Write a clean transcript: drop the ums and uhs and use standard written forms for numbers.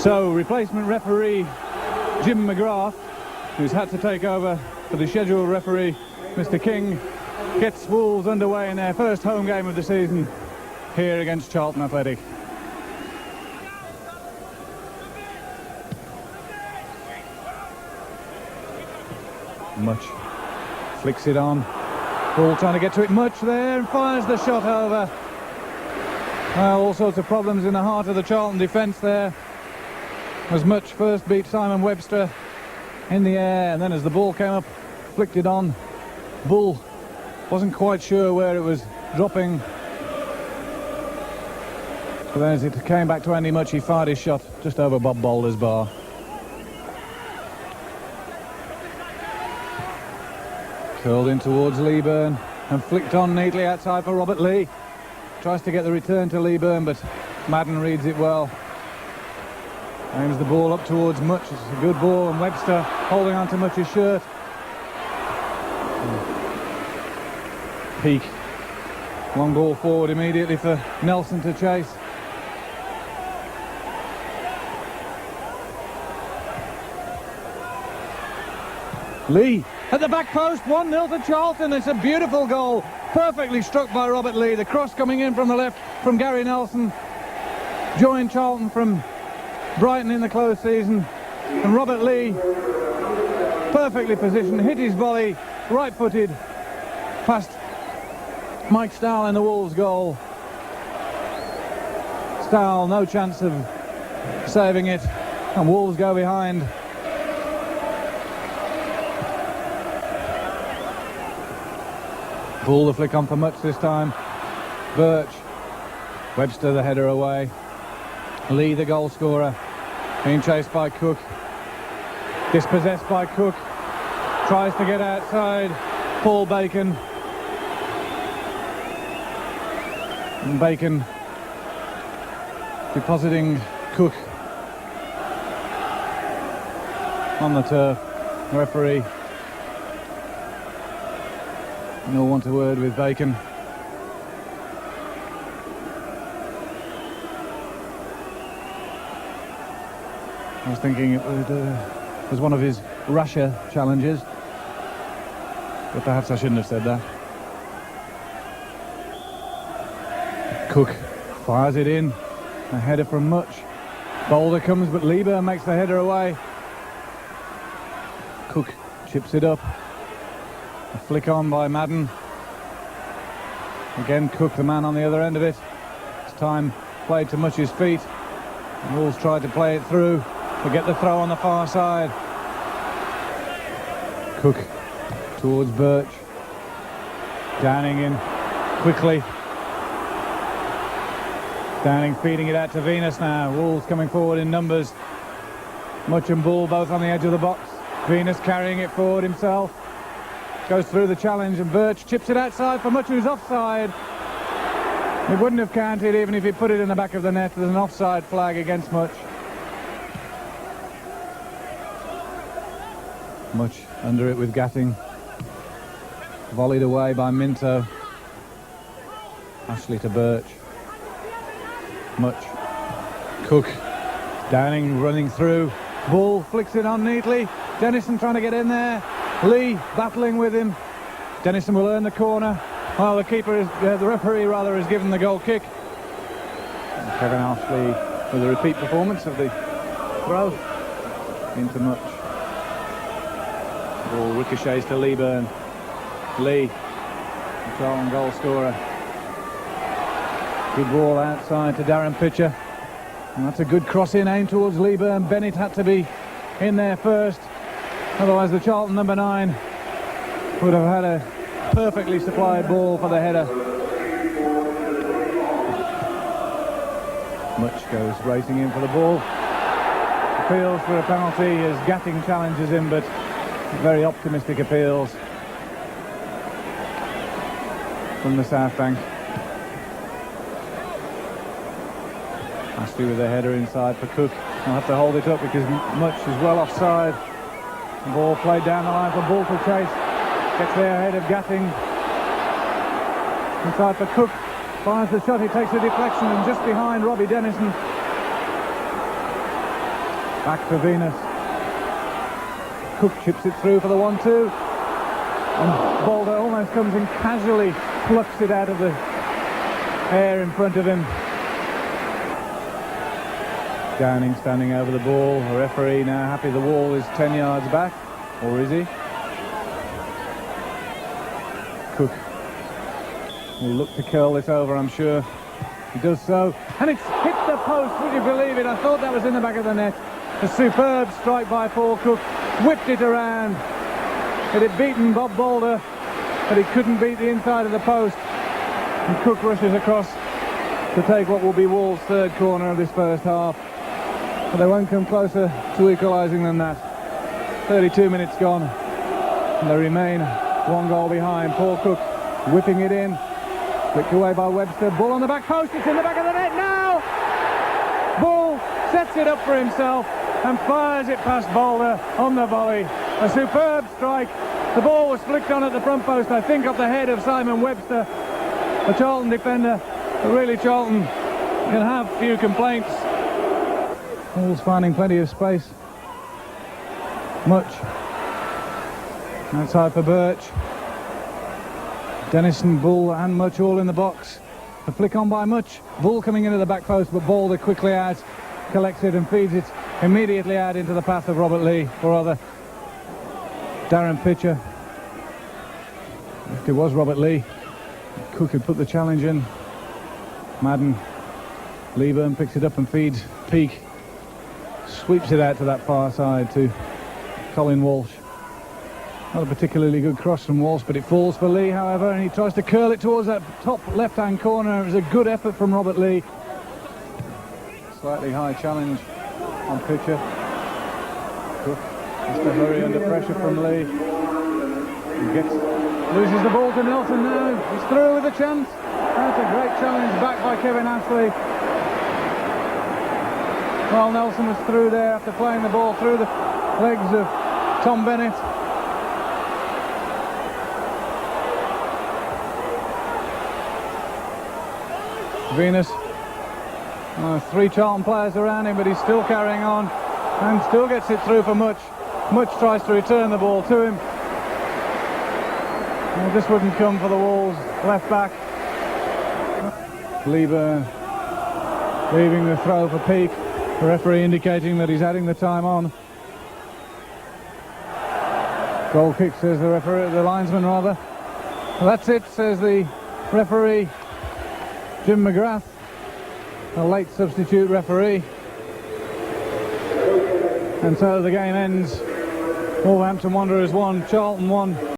So, replacement referee Jim McGrath, who's had to take over for the scheduled referee, Mr. King, gets Wolves underway in their first home game of the season here against Charlton Athletic. Much flicks it on. Ball trying to get to it. Much there and fires the shot over. All sorts of problems in the heart of the Charlton defence there. As Much first beat Simon Webster in the air, and then as the ball came up, flicked it on. Bull wasn't quite sure where it was dropping. But then as it came back to Andy Much, he fired his shot just over Bob Boulder's bar. Curled in towards Leeburn and flicked on neatly outside for Robert Lee. Tries to get the return to Leeburn, but Madden reads it well. Aims the ball up towards Much. It's a good ball, and Webster holding on to Much's shirt. Peak. Long ball forward immediately for Nelson to chase. Lee at the back post, 1-0 to Charlton. It's a beautiful goal, perfectly struck by Robert Lee. The cross coming in from the left from Gary Nelson. Joined Charlton from Brighton in the close season. And Robert Lee, perfectly positioned, hit his volley, right-footed, past Mike Stowell in the Wolves goal. Stowell, no chance of saving it, and Wolves go behind. Bull the flick on for Much this time. Birch. Webster the header away. Lee the goal scorer. Being chased by Cook. Dispossessed by Cook. Tries to get outside. Paul Bacon. And Bacon depositing Cook on the turf. Referee no want a word with Bacon. I was thinking it was one of his rasher challenges, but perhaps I shouldn't have said that. Cook fires it in. A header from Much. Boulder comes, but Lieber makes the header away. Cook chips it up. A flick on by Madden. Again, Cook, the man on the other end of it. This time played to Much's feet. The Wolves tried to play it through to get the throw on the far side. Cook towards Birch. Downing in quickly. Downing feeding it out to Venus now. Wolves coming forward in numbers. Much and Bull both on the edge of the box. Venus carrying it forward himself. Goes through the challenge, and Birch chips it outside for Much, who's offside. It wouldn't have counted even if he put it in the back of the net. There's an offside flag against Much. Much under it with Gatting. Volleyed away by Minto. Ashley to Birch. Much. Cook. Downing running through. Bull flicks it on neatly. Dennison trying to get in there. Lee battling with him. Dennison will earn the corner. Well, the referee has given the goal kick. And Kevin Ashley with a repeat performance of the throw into Much. Ball ricochets to Leeburn. Lee, the Charlton goal scorer. Good ball outside to Darren Pitcher. And that's a good cross in, aimed towards Leeburn. Bennett had to be in there first. Otherwise the Charlton number 9 would have had a perfectly supplied ball for the header. Much goes racing in for the ball. Appeals for a penalty as Gatting challenges him, but very optimistic appeals from the South Bank. Ashley with a header inside for Cook. I'll have to hold it up because Much is well offside. The ball played down the line for Bull to chase. Gets there ahead of Gatting. Inside for Cook. Fires the shot, he takes a deflection, and just behind Robbie Dennison. Back for Venus. Cook chips it through for the 1-2. And Boulder almost comes in casually, plucks it out of the air in front of him. Downing standing over the ball. The referee now happy the wall is 10 yards back. Or is he? Cook will look to curl this over, I'm sure. He does so. And it's hit the post, would you believe it? I thought that was in the back of the net. A superb strike by Paul Cook. Whipped it around. It had beaten Bob Boulder, but he couldn't beat the inside of the post. And Cook rushes across to take what will be Wall's third corner of this first half. But they won't come closer to equalising than that. 32 minutes gone, and they remain 1 goal behind. Paul Cook whipping it in. Flicked away by Webster. Bull on the back post. It's in the back of the net now. Bull sets it up for himself and fires it past Boulder on the volley. A superb strike. The ball was flicked on at the front post, I think, off the head of Simon Webster, the Charlton defender. But really, Charlton can have few complaints. Bull's finding plenty of space. Much outside for Birch. Dennison, Bull and Much all in the box. The flick on by Much. Bull coming into the back post, but Boulder quickly out, collects it and feeds it immediately out into the path of Robert Lee, or rather Darren Pitcher. If it was Robert Lee, Cook had put the challenge in. Madden, Leeburn picks it up and feeds Peake. Sweeps it out to that far side to Colin Walsh. Not a particularly good cross from Walsh, but it falls for Lee, however, and he tries to curl it towards that top left-hand corner. It was a good effort from Robert Lee. Slightly high challenge on Pitcher. Cook has to hurry under pressure from Lee. He loses the ball to Nelson now. He's through with a chance. That's a great challenge back by Kevin Ashley. Well, Nelson was through there after playing the ball through the legs of Tom Bennett. Venus, 3 Charlton players around him, but he's still carrying on and still gets it through for Much. Much tries to return the ball to him. Well, this wouldn't come for the Wolves left back. Leeburn leaving the throw for Peake. The referee indicating that he's adding the time on. Goal kick, says the referee, the linesman rather. Well, that's it, says the referee, Jim McGrath, a late substitute referee. And so the game ends. Wolverhampton Wanderers 1, Charlton 1.